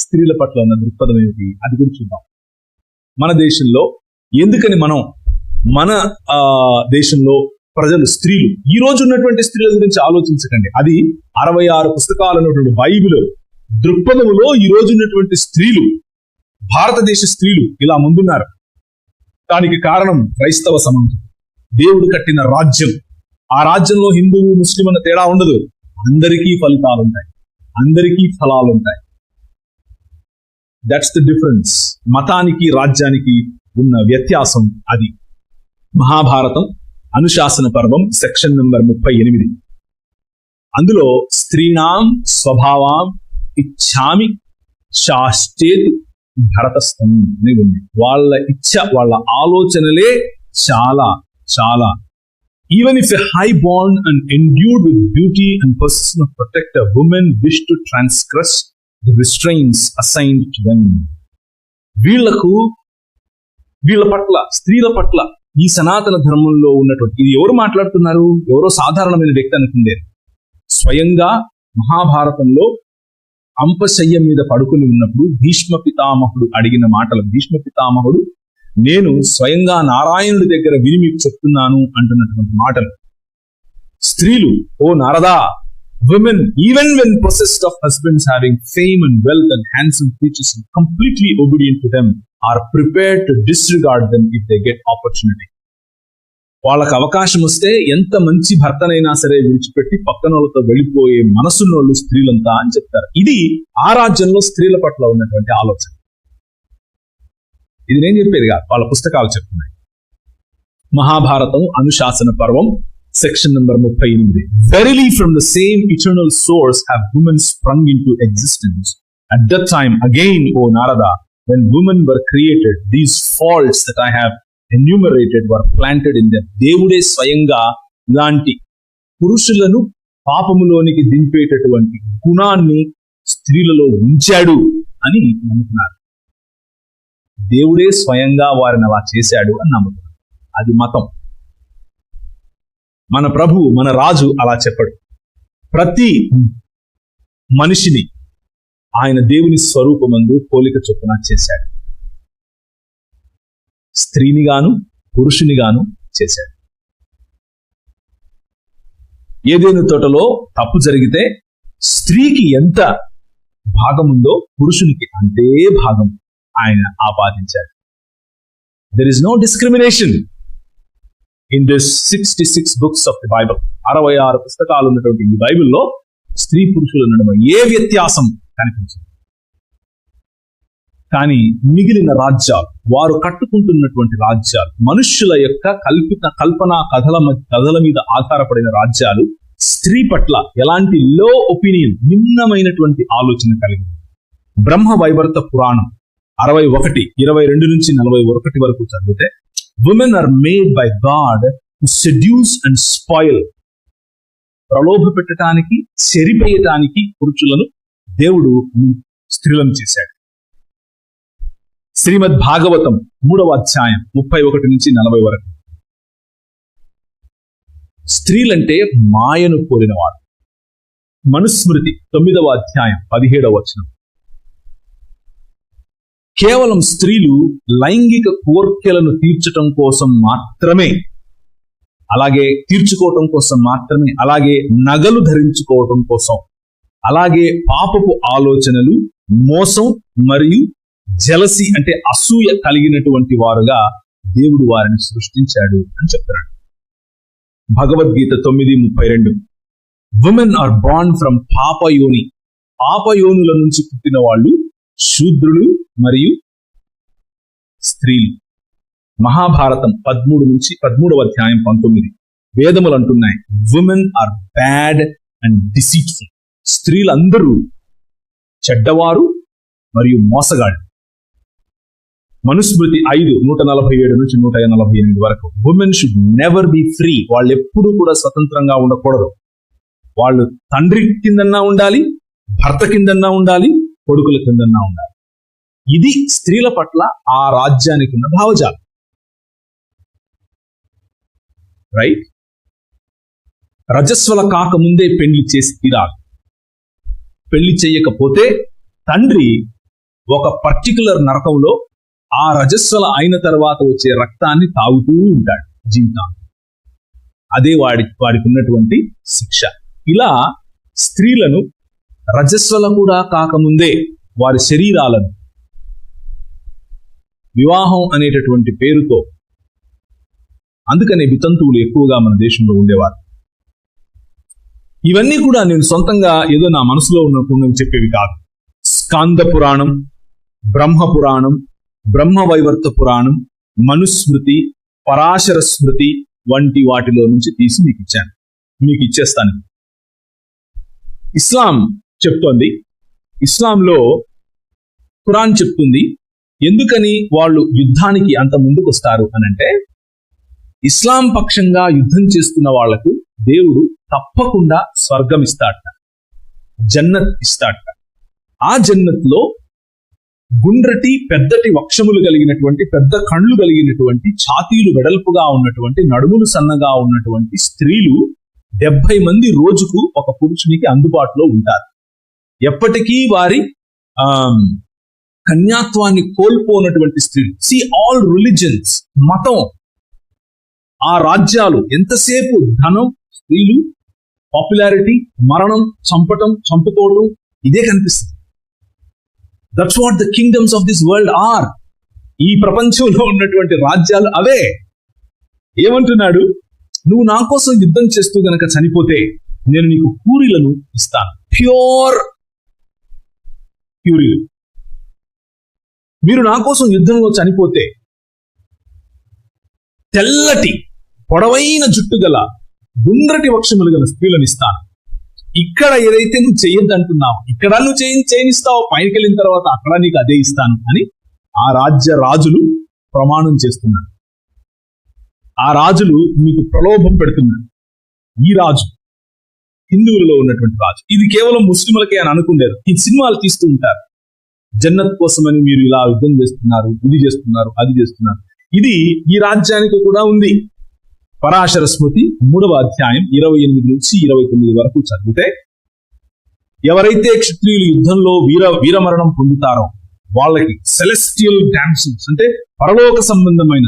స్త్రీల పట్ల ఉన్న దృక్పథం ఏమిటి, అది గురించి చూద్దాం. మన దేశంలో ఎందుకని మన దేశంలో ప్రజలు స్త్రీలు, ఈ రోజు ఉన్నటువంటి స్త్రీల గురించి ఆలోచించకండి. అది 66 పుస్తకాలు ఉన్నటువంటి బైబిల్ దృక్పథములో ఈ రోజు ఉన్నటువంటి స్త్రీలు, భారతదేశ స్త్రీలు ఇలా ముందున్నారు. దానికి కారణం క్రైస్తవ సమాజం, దేవుడు కట్టిన రాజ్యం. ఆ రాజ్యంలో హిందువు ముస్లిం అన్న తేడా ఉండదు. అందరికీ ఫలితాలు ఉంటాయి, అందరికీ ఫలాలు ఉంటాయి. That's the difference. మతానికి రాజ్యానికి ఉన్న వ్యత్యాసం అది. మహాభారతం అనుశాసన పర్వం సెక్షన్ నెంబర్ 38. అందులో స్త్రీణాం స్వభావాం ఇచ్ఛామి శాశ్చేతి భరతస్థం అని ఉంది. వాళ్ళ ఇచ్ఛ, వాళ్ళ ఆలోచనలే చాలా చాలా. Even if a high born and endued with beauty and possession of protect a woman wish to transgress the restraints assigned to them. వీళ్ళ పట్ల, స్త్రీల పట్ల ఈ సనాతన ధర్మంలో ఉన్నటువంటి, ఇది ఎవరు మాట్లాడుతున్నారు? ఎవరో సాధారణమైన వ్యక్తి అనుకుందే. స్వయంగా మహాభారతంలో అంపశయ్య మీద పడుకుని ఉన్నప్పుడు భీష్మ పితామహుడు అడిగిన మాటలు. భీష్మ పితామహుడు నేను స్వయంగా నారాయణుడి దగ్గర విని మీకు చెప్తున్నాను అంటున్నటువంటి మాటలు. స్త్రీలు, ఓ Narada, women even when possessed of husbands having fame and wealth and handsome features and completely obedient to them are prepared to disregard them if they get opportunity. వాళ్ళకు అవకాశం వస్తే ఎంత మంచి భర్తనైనా సరే విడిచిపెట్టి పక్కన వాళ్ళతో వెళ్ళిపోయే మనసున్నోళ్ళు స్త్రీలంతా అని చెప్తారు. ఇది ఆ రాజ్యంలో స్త్రీల పట్ల ఉన్నటువంటి ఆలోచన. ఇది నేను చెప్పేది కాదు, వాళ్ళ పుస్తకాలు చెప్తున్నాయి. మహాభారతం అనుశాసన పర్వం section number 38. Verily from the same eternal source have women sprung into existence. At that time again, O Narada, when women were created, these faults that I have enumerated were planted in them. దేవుడే స్వయంగా ఇలాంటి పురుషులను పాపములోనికి దింపేటటువంటి గుణాన్ని స్త్రీలలో ఉంచాడు అని నమ్ముతున్నారు. దేవుడే స్వయంగా వారిని అలా చేశాడు అని నమ్ముతున్నారు. అది మతం. మన ప్రభు, మన రాజు అలా చెప్పడు. ప్రతి మనిషిని ఆయన దేవుని స్వరూపమందు పోలిక చొప్పున చేశాడు. స్త్రీని గాను పురుషుని గాను చేశాడు. ఏదేను తోటలో తప్పు జరిగితే స్త్రీకి ఎంత భాగం ఉందో పురుషునికి అంతే భాగం ఆయన ఆపాదించాడు. There is no discrimination in this 66 books of the Bible. 66 పుస్తకాలు ఉన్నటువంటి ఈ బైబిల్లో స్త్రీ పురుషుల నడుమ ఏ వ్యత్యాసం కనిపించదు. కానీ మిగిలిన రాజ్యాలు, వారు కట్టుకుంటున్నటువంటి రాజ్యాలు, మనుష్యుల యొక్క కల్పనా కథల మీద ఆధారపడిన రాజ్యాలు స్త్రీ పట్ల ఎలాంటి లో ఒపీనియన్, నిమ్నమైనటువంటి ఆలోచన కలిగింది. బ్రహ్మ వైవర్త పురాణం 61, 22 నుంచి 41 వరకు చదివితే, women are made by God to seduce and spoil. ప్రలోభ పెట్టడానికి, చెరిపేయటానికి పురుషులను దేవుడు స్త్రీలను చేశాడు. శ్రీమద్ భాగవతం 3వ అధ్యాయం 31 నుంచి 40 వరకు. స్త్రీలంటే మాయను కోరినవాడు. మనుస్మృతి 9వ అధ్యాయం 17వ వచనం. కేవలం స్త్రీలు లైంగిక కోర్కెలను తీర్చటం కోసం మాత్రమే, అలాగే తీర్చుకోవటం కోసం మాత్రమే, అలాగే నగలు ధరించుకోవటం కోసం, అలాగే పాపపు ఆలోచనలు, మోసం మరియు జలసి అంటే అసూయ కలిగినటువంటి వారుగా దేవుడు వారిని సృష్టించాడు అని చెప్తున్నాడు. Bhagavad Gita 9:32. Women are born from పాపయోని. పాపయోనుల నుంచి పుట్టిన వాళ్ళు శూద్రులు మరియు స్త్రీలు. మహాభారతం 13వ అధ్యాయం 19. వేదములు అంటున్నాయి, women are bad and deceitful. స్త్రీలందరూ చెడ్డవారు మరియు మోసగాళ్ళు. మనుస్మృతి 5:147 నుంచి 148 వరకు. Women should never be free. వాళ్ళు ఎప్పుడూ కూడా స్వతంత్రంగా ఉండకూడదు. వాళ్ళు తండ్రి కిందన్నా ఉండాలి, భర్త కిందన్నా ఉండాలి, కొడుకుల కిందన్నా ఉండాలి. ఇది స్త్రీల పట్ల ఆ రాజ్యానికి ఉన్న భావజాలం. రైట్? రజస్వల కాకముందే పెళ్లి చేసి తీరాలి. పెళ్లి చేయకపోతే తండ్రి ఒక పర్టికులర్ నరకంలో ఆ రజస్వల అయిన తర్వాత వచ్చే రక్తాన్ని తాగుతూ ఉంటాడు జీవితాంతం. అదే వాడికి ఉన్నటువంటి శిక్ష. ఇలా స్త్రీలను రజస్వల కూడా కాకముందే వారి శరీరాలను వివాహం అనేటటువంటి పేరుతో, అందుకనే వితంతువులు ఎక్కువగా మన దేశంలో ఉండేవారు. ఇవన్నీ కూడా నేను సొంతంగా ఏదో నా మనసులో ఉన్నప్పుడు చెప్పేవి కాదు. స్కాంద పురాణం, బ్రహ్మ పురాణం, బ్రహ్మవైవర్త పురాణం, మనుస్మృతి, పరాశర స్మృతి వంటి వాటిలో నుంచి తీసి మీకు ఇచ్చేస్తాను. ఇస్లాం చెప్తోంది, ఇస్లాంలో ఖురాన్ చెప్తుంది ఎందుకని వాళ్ళు యుద్ధానికి అంత ముందుకు వస్తారు అనంటే, ఇస్లాం పక్షంగా యుద్ధం చేస్తున్న వాళ్లకు దేవుడు తప్పకుండా స్వర్గం ఇస్తాడట, జన్నత్ ఇస్తాడట. ఆ జన్నత్లో గుండ్రటి పెద్దటి వక్షములు కలిగినటువంటి, పెద్ద కళ్ళు కలిగినటువంటి, ఛాతీలు వెడల్పుగా ఉన్నటువంటి, నడుములు సన్నగా ఉన్నటువంటి స్త్రీలు 70 మంది రోజుకు ఒక పురుషునికి అందుబాటులో ఉంటారు. ఎప్పటికీ వారి కన్యాత్వాన్ని కోల్పోనటువంటి స్త్రీలు. సి ఆల్ రిలిజన్స్, మతం, ఆ రాజ్యాలు ఎంతసేపు ధనం, స్త్రీలు, పాపులారిటీ, మరణం, చంపటం, చంపుకోవటం, ఇదే కనిపిస్తుంది. That's what the kingdoms of this world are. ఈ ప్రపంచంలో ఉన్నటువంటి రాజ్యాలు అవే. ఏమంటున్నాడు, నువ్వు నా కోసం యుద్ధం చేస్తూ గనక చనిపోతే నేను నీకు పూరీలను ఇస్తాను, ప్యూరీలు. మీరు నా కోసం యుద్ధంలో చనిపోతే తెల్లటి పొడవైన జుట్టు గల గుండ్రటి వక్షములు గల స్త్రీలను ఇస్తాను. ఇక్కడ ఏదైతే నువ్వు చెయ్యొద్దంటున్నావు, ఇక్కడ నువ్వు చేయనిస్తావు, పైకి వెళ్ళిన తర్వాత అక్కడ నీకు అదే ఇస్తాను అని ఆ రాజ్య రాజులు ప్రమాణం చేస్తున్నారు. ఆ రాజులు మీకు ప్రలోభం పెడుతున్నారు. ఈ రాజు హిందువులలో ఉన్నటువంటి రాజు. ఇది కేవలం ముస్లింలకే అని అనుకునేది. ఈ సినిమాలు తీస్తూ ఉంటారు, జన్నత్ కోసమని మీరు ఇలా యుద్ధం చేస్తున్నారు, ఇది చేస్తున్నారు, అది చేస్తున్నారు. ఇది ఈ రాజ్యానికి కూడా ఉంది. పరాశర స్మృతి 3వ అధ్యాయం 28 నుంచి 29 వరకు చదివితే, ఎవరైతే క్షత్రియులు యుద్ధంలో వీరమరణం పొందుతారో వాళ్ళకి సెలెస్టియల్ డాన్సెస్, అంటే పరలోక సంబంధమైన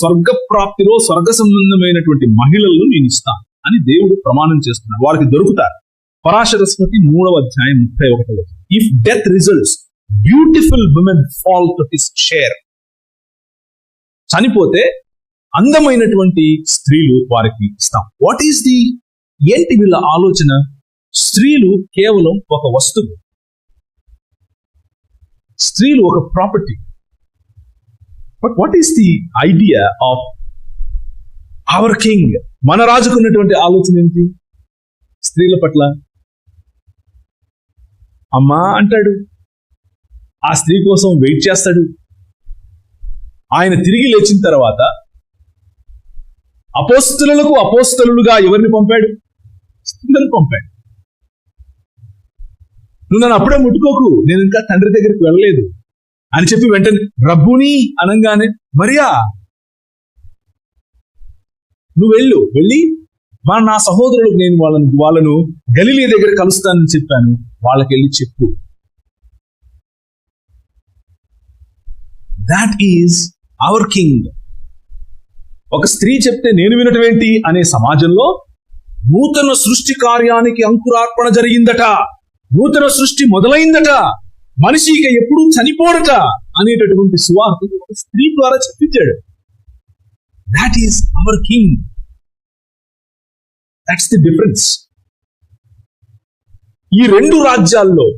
స్వర్గ ప్రాప్తిలో స్వర్గ సంబంధమైనటువంటి మహిళలను నేను ఇస్తాను అని దేవుడు ప్రమాణం చేస్తున్నాడు. వాళ్ళకి దొరుకుతారు. పరాశర స్మృతి 3వ అధ్యాయం 31. If death results, beautiful women fall to his share. చనిపోతే అందమైనటువంటి స్త్రీలు వారికి ఇస్తాం. వాట్ ఈస్ ఏంటి వీళ్ళ ఆలోచన? స్త్రీలు కేవలం ఒక వస్తువు, స్త్రీలు ఒక property. But what is the idea of our king? మన రాజుకున్నటువంటి ఆలోచన ఏంటి స్త్రీల పట్ల? అమ్మా అంటాడు, ఆ స్త్రీ కోసం వెయిట్ చేస్తాడు. ఆయన తిరిగి లేచిన తర్వాత అపోస్తలులకు అపోస్తలులుగా ఎవరిని పంపాడు? స్త్రీలను పంపాడు. నువ్వు నన్ను అప్పుడే ముట్టుకోకు, నేను ఇంకా తండ్రి దగ్గరికి వెళ్ళలేదు అని చెప్పి వెంటనే రబ్బుని అనంగానే, మరియా నువ్వు వెళ్ళి నా సహోదరులకు నేను వాళ్ళను గలిలీ దగ్గర కలుస్తానని చెప్పాను, వాళ్ళకి వెళ్ళి చెప్పు. That is our king. ఒక స్త్రీ చెప్తే నేను వినటం ఏంటి అనే సమాజంలో నూతన సృష్టి కార్యానికి అంకురార్పణ జరిగిందట, నూతన సృష్టి మొదలైందట, మనిషి ఇక ఎప్పుడూ చనిపోడట అనేటటువంటి సువార్త ఒక స్త్రీ ద్వారా చెప్పించాడు. That is our king. That's the difference. ఈ 2 రాజ్యాల్లో,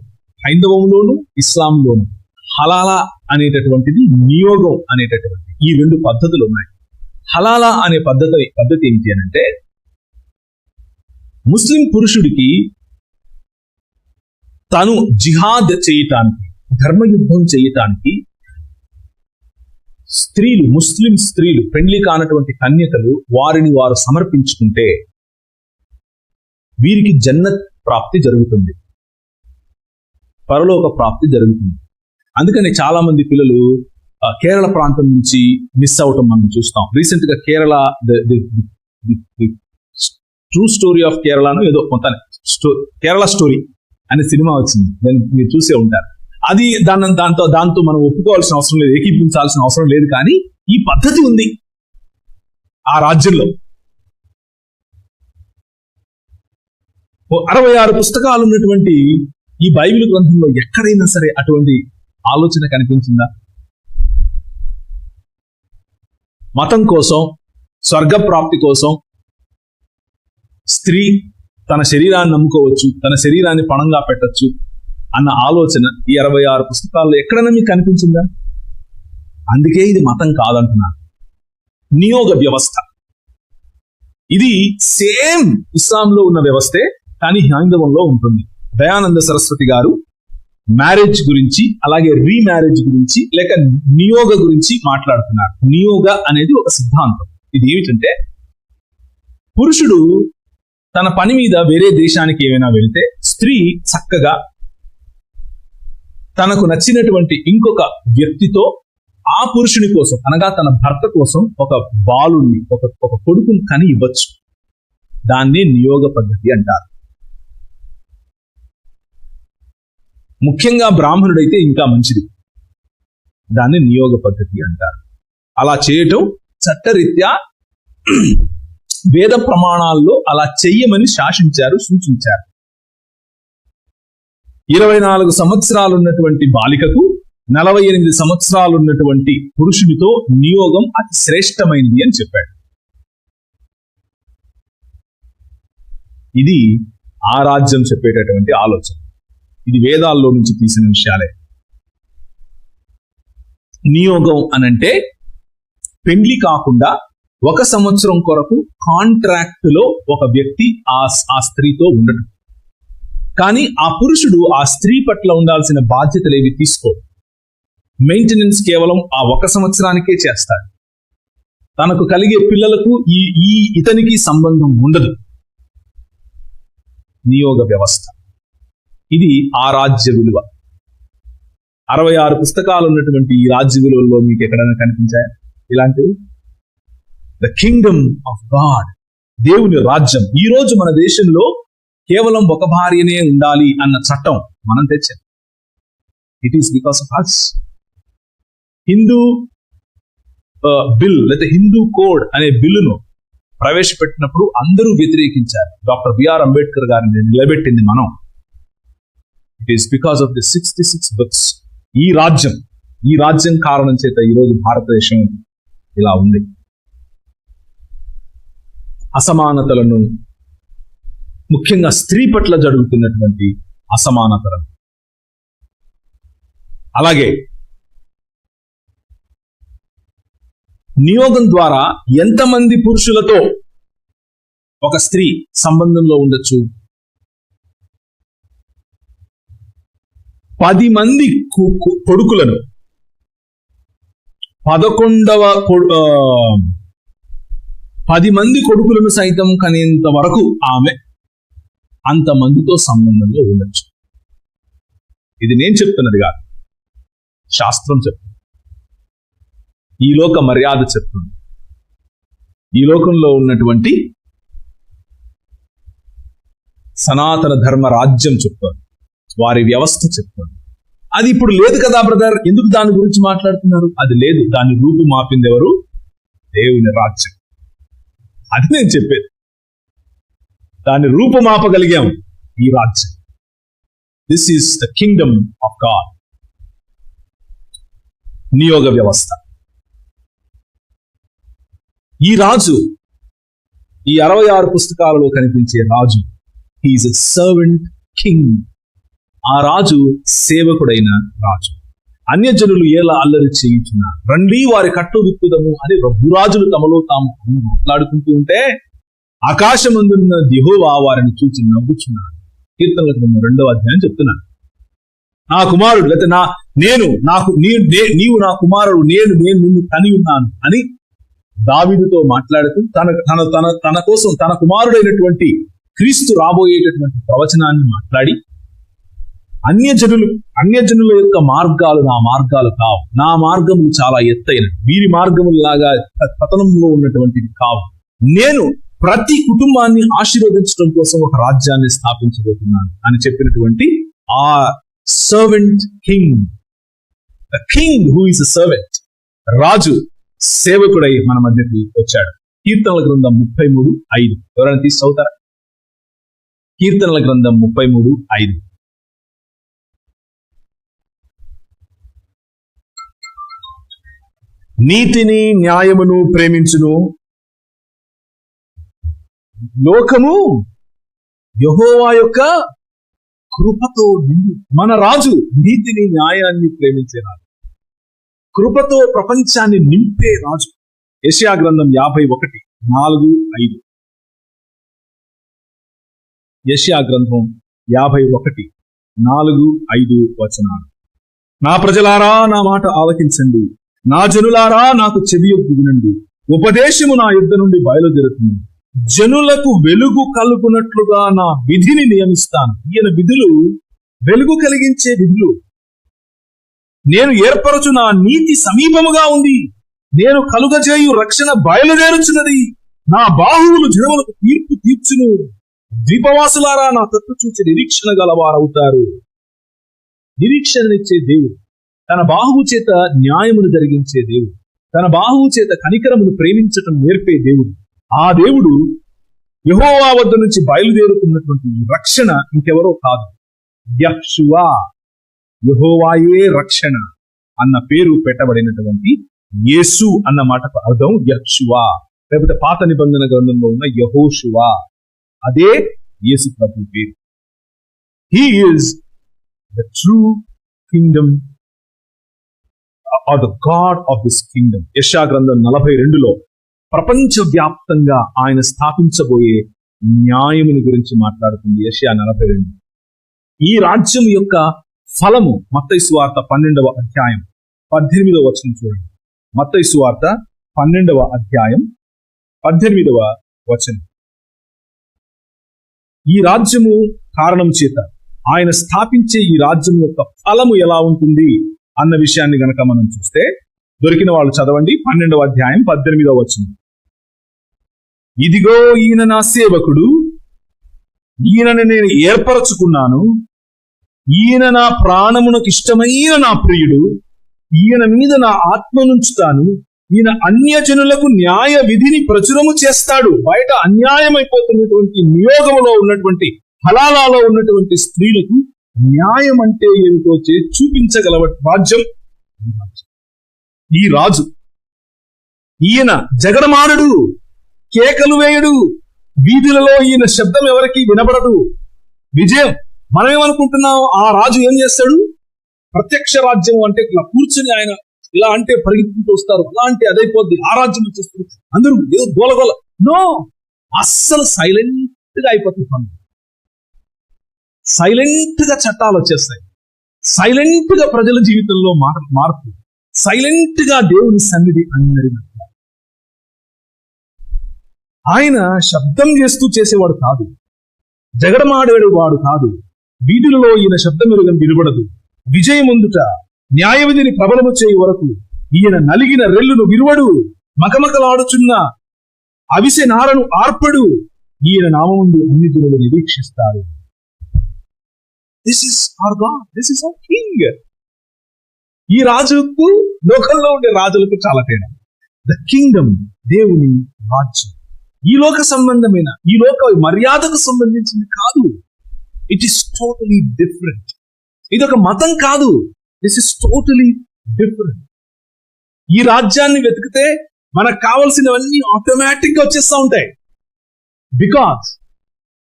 హైందవంలోను ఇస్లాంలోను, హలాలా అనేటటువంటిది, నియోగం అనేటటువంటి ఈ 2 పద్ధతులు ఉన్నాయి. హలాలా అనే పద్ధతి ఏంటి అనంటే, ముస్లిం పురుషుడికి తను జిహాద్ చేయటానికి, ధర్మయుద్ధం చేయటానికి స్త్రీలు, ముస్లిం స్త్రీలు, పెండ్లి కానటువంటి కన్యకలు వారిని వారు సమర్పించుకుంటే వీరికి జన్నత్ ప్రాప్తి జరుగుతుంది, పరలోక ప్రాప్తి జరుగుతుంది. అందుకని చాలా మంది పిల్లలు కేరళ ప్రాంతం నుంచి మిస్ అవటం మనం చూస్తాం. రీసెంట్ గా కేరళ ట్రూ స్టోరీ ఆఫ్ కేరళను ఏదో కొంత కేరళ స్టోరీ అనే సినిమా వచ్చింది, మీరు చూసే ఉంటారు. అది దాంతో మనం ఒప్పుకోవాల్సిన అవసరం లేదు, ఏకీపించాల్సిన అవసరం లేదు. కానీ ఈ పద్ధతి ఉంది ఆ రాజ్యంలో. 66 పుస్తకాలు ఉన్నటువంటి ఈ బైబిల్ గ్రంథంలో ఎక్కడైనా సరే అటువంటి ఆలోచన కనిపించిందా? మతం కోసం, స్వర్గప్రాప్తి కోసం స్త్రీ తన శరీరాన్ని నమ్ముకోవచ్చు, తన శరీరాన్ని పణంగా పెట్టచ్చు అన్న ఆలోచన ఈ 66 పుస్తకాల్లో ఎక్కడైనా మీకు కనిపించిందా? అందుకే ఇది మతం కాదంటున్నాను, నియోగ వ్యవస్థ. ఇది సేమ్ ఇస్లాంలో ఉన్న వ్యవస్థే, కానీ హైందవంలో ఉంటుంది. దయానంద సరస్వతి గారు మ్యారేజ్ గురించి, అలాగే రీమ్యారేజ్ గురించి, లేక నియోగ గురించి మాట్లాడుతున్నారు. నియోగ అనేది ఒక సిద్ధాంతం. ఇది ఏమిటంటే, పురుషుడు తన పని మీద వేరే దేశానికి ఏమైనా వెళితే స్త్రీ చక్కగా తనకు నచ్చినటువంటి ఇంకొక వ్యక్తితో ఆ పురుషుని కోసం, అనగా తన భర్త కోసం ఒక బాలుని, ఒక కొడుకుని కని ఇవ్వచ్చు. దాన్ని నియోగ పద్ధతి అంటారు. ముఖ్యంగా బ్రాహ్మణుడైతే ఇంకా మంచిది, దాన్ని నియోగ పద్ధతి అంటారు. అలా చేయటం చట్టరీత్యా వేద ప్రమాణాల్లో అలా చెయ్యమని శాసించారు, సూచించారు. 24 సంవత్సరాలు ఉన్నటువంటి బాలికకు 48 సంవత్సరాలు ఉన్నటువంటి పురుషునితో నియోగం అతి శ్రేష్టమైనది అని చెప్పాడు. ఇది ఆ రాజ్యం చెప్పేటటువంటి ఆలోచన. ఇది వేదాల్లో నుంచి తీసిన విషయాలే. నియోగం అనంటే పెండ్లి కాకుండా 1 సంవత్సరం కొరకు కాంట్రాక్ట్ లో ఒక వ్యక్తి ఆ స్త్రీతో ఉండటం. కానీ ఆ పురుషుడు ఆ స్త్రీ పట్ల ఉండాల్సిన బాధ్యతలు ఏవి తీసుకోడు. మెయింటెనెన్స్ కేవలం ఆ 1 సంవత్సరానికే చేస్తాడు. తనకు కలిగే పిల్లలకు ఇతనికి సంబంధం ఉండదు. నియోగ వ్యవస్థ. ఇది ఆ రాజ్య విలువ. 66 పుస్తకాలు ఉన్నటువంటి ఈ రాజ్య విలువల్లో మీకు ఎక్కడైనా కనిపించాయా ఇలాంటివి? ద కింగ్డమ్ ఆఫ్ గాడ్, దేవుని రాజ్యం. ఈ రోజు మన దేశంలో కేవలం ఒక భార్యనే ఉండాలి అన్న చట్టం మనం తెచ్చాం. It is because of us. Hindu bill లేదా హిందూ కోడ్ అనే బిల్లును ప్రవేశపెట్టినప్పుడు అందరూ వ్యతిరేకించారు. డాక్టర్ బిఆర్ అంబేద్కర్ గారిని నిలబెట్టింది మనం. It is because of the 66 books. ఈ రాజ్యం కారణం చేత ఈరోజు భారతదేశం ఇలా ఉంది. అసమానతలను, ముఖ్యంగా స్త్రీ పట్ల జరుగుతున్నటువంటి అసమానతలను, అలాగే నియోగం ద్వారా ఎంతమంది పురుషులతో ఒక స్త్రీ సంబంధంలో ఉండొచ్చు? 10 మంది కొడుకులను 10 మంది కొడుకులను సైతం కనేంత వరకు ఆమె అంతమందితో సంబంధంలో ఉండొచ్చు. ఇది నేను చెప్తున్నది కాదు, శాస్త్రం చెప్తుంది. ఈ లోక మర్యాద చెప్తుంది. ఈ లోకంలో ఉన్నటువంటి సనాతన ధర్మ రాజ్యం చెప్తుంది, వారి వ్యవస్థ చెప్తుంది. అది ఇప్పుడు లేదు కదా బ్రదర్, ఎందుకు దాని గురించి మాట్లాడుతున్నారు? అది లేదు, దాన్ని రూపు మాపింది ఎవరు? దేవుని రాజ్యం. అది నేను చెప్పేది. దాన్ని రూపుమాపగలిగాం ఈ రాజ్యం. This is the kingdom of God. నియోగ వ్యవస్థ. ఈ రాజు, ఈ 66 పుస్తకాలలో కనిపించే రాజు, హీఈస్ ఎ సర్వెంట్ కింగ్. ఆ రాజు సేవకుడైన రాజు. అన్యజనులు ఎలా అల్లరి చేయించున్నారు, రండి వారి కట్టు విప్పుదము అని ప్రభురాజులు తమలో తాము మాట్లాడుకుంటూ ఉంటే ఆకాశమందున్న యెహోవా వారిని చూచి నవ్వుచున్నాడు. కీర్తనల గ్రంథం 2వ అధ్యాయం చెప్తున్నాను. నా కుమారుడు లేకపోతే నీవు నా కుమారుడు, నేను నిన్ను కని ఉన్నాను అని దావీదుతో మాట్లాడుతూ తన కోసం తన కుమారుడైనటువంటి క్రీస్తు రాబోయేటటువంటి ప్రవచనాన్ని మాట్లాడి, అన్యజనుల యొక్క మార్గాలు నా మార్గాలు కావు, నా మార్గములు చాలా ఎత్తైన, వీరి మార్గములాగా పతనంలో ఉన్నటువంటివి కావు, నేను ప్రతి కుటుంబాన్ని ఆశీర్వదించడం కోసం ఒక రాజ్యాన్ని స్థాపించబోతున్నాను అని చెప్పినటువంటి ఆ servant king, king who is a servant, రాజు సేవకుడై మన మధ్యకి వచ్చాడు. కీర్తనల గ్రంథం 33:5 ఎవరైనా తీసి చదువుతారా? కీర్తనల గ్రంథం 33:5. నీతిని న్యాయమును ప్రేమించును, లోకము యెహోవా యొక్క కృపతో నిండి. మన రాజు నీతిని న్యాయాన్ని ప్రేమించే రాజు, కృపతో ప్రపంచాన్ని నింపే రాజు. యెషయా గ్రంథం 51:4-5. యెషయా గ్రంథం 51:4-5 వచనాలు. నా ప్రజలారా నా మాట ఆలకించండి, నా జనులారా నాకు చెవియొగ్గి వినండి. ఉపదేశము నా యుద్ధ నుండి బయలుదేరుతుంది, జనులకు వెలుగు కలుగునట్లుగా నా విధిని నియమిస్తాను. ఈయన విధులు వెలుగు కలిగించే విధులు. నేను ఏర్పరచు నా నీతి సమీపముగా ఉంది, నేను కలుగజేయు రక్షణ బయలుదేరుచున్నది. నా బాహువులు జనములకు తీర్పు తీర్చును, ద్వీపవాసులారా నా తట్టు చూచి నిరీక్షణ గలవారవుతారు. నిరీక్షణనిచ్చే దేవుడు, తన బాహువు చేత న్యాయమును జరిగించే దేవుడు, తన బాహువు చేత కనికరమును ప్రేమించటం నేర్పే దేవుడు. ఆ దేవుడు యెహోవా వద్ద నుంచి బయలుదేరుతున్నటువంటి రక్షణ ఇంకెవరో కాదు, యెహోవా. యెహోవాయే రక్షణ అన్న పేరు పెట్టబడినటువంటి యేసు అన్న మాటకు అర్థం యెహోవా, లేకపోతే పాత నిబంధన గ్రంథంలో ఉన్న యెహోషువా, అదే యేసు ప్రభు పేరు. He is the true kingdom or the God of this kingdom. యెషయా గ్రంథం 42లో ప్రపంచవ్యాప్తంగా ఆయన స్థాపించబోయే న్యాయముని గురించి మాట్లాడుతుంది యెషయా 42. ఈ రాజ్యం యొక్క ఫలము మత్తయి సువార్త 12వ అధ్యాయం 18వ వచనం చూడండి. మత్తయి సువార్త 12వ అధ్యాయం 18వ వచనం. ఈ రాజ్యము కారణం చేత ఆయన స్థాపించే ఈ రాజ్యం యొక్క ఫలము ఎలా ఉంటుంది అన్న విషయాన్ని గనక మనం చూస్తే, దొరికిన వాళ్ళు చదవండి 12వ అధ్యాయం 18వ వచనం. ఇదిగో ఈయన నా సేవకుడు, ఈయనని నేను ఏర్పరచుకున్నాను, ఈయన నా ప్రాణమునకు ఇష్టమైన నా ప్రియుడు, ఈయన మీద నా ఆత్మనుంచుతాను, ఈయన అన్యజనులకు న్యాయ విధిని ప్రచురము చేస్తాడు. బయట అన్యాయమైపోతున్నటువంటి నియోగములో ఉన్నటువంటి, హలాలాలో ఉన్నటువంటి స్త్రీలకు న్యాయం అంటే ఏమిటో చూపించగల రాజ్యం ఈ రాజు. ఈయన జగడమానుడు, కేకలు వేయుడు, వీధులలో ఈయన శబ్దం ఎవరికి వినబడదు. విజయం. మనమేమనుకుంటున్నాం, ఆ రాజు ఏం చేస్తాడు? ప్రత్యక్ష రాజ్యం అంటే ఇట్లా కూర్చుని ఆయన ఇలా అంటే పరిగెత్తుకుంటూ వస్తారు, అలా అంటే అదైపోద్ది, ఆ రాజ్యం వచ్చేస్తుంది, అందరూ ఏదో గోలగోల. నో, అస్సలు సైలెంట్ గా అయిపోతుంది పనులు. సైలెంట్ గా చట్టాలు వచ్చేస్తాయి, సైలెంట్ గా ప్రజల జీవితంలో మార్పు, సైలెంట్ గా దేవుని సన్నిధి అందరినట్టు. ఆయన శబ్దం చేస్తూ చేసేవాడు కాదు, జగడమాడేడు వాడు కాదు. వీధులలో ఈయన శబ్దం వినబడదు. విజయముందుట న్యాయ విధిని ప్రబలము చేయి వరకు ఈయన నలిగిన రెల్లును విరువడు, మకమకలాడుచున్న అవిసె నారను ఆర్పడు. ఈయన నామముందు అన్ని జనులు నిరీక్షిస్తారు. This is our God, this is our king. ఈ రాజుకు లోకంలో ఉండే రాజులకు చాలా తేడా. ద కింగ్డమ్, దేవుని రాజ్యం ఈ లోక సంబంధమైన, ఈ లోక మర్యాదకు సంబంధించింది కాదు. It is totally different. ఇది ఒక మతం కాదు, దిస్ ఇస్ టోటలీ డిఫరెంట్. ఈ రాజ్యాన్ని వెతికితే మనకు కావలసినవన్నీ ఆటోమేటిక్ గా వచ్చేస్తూ ఉంటాయి. Because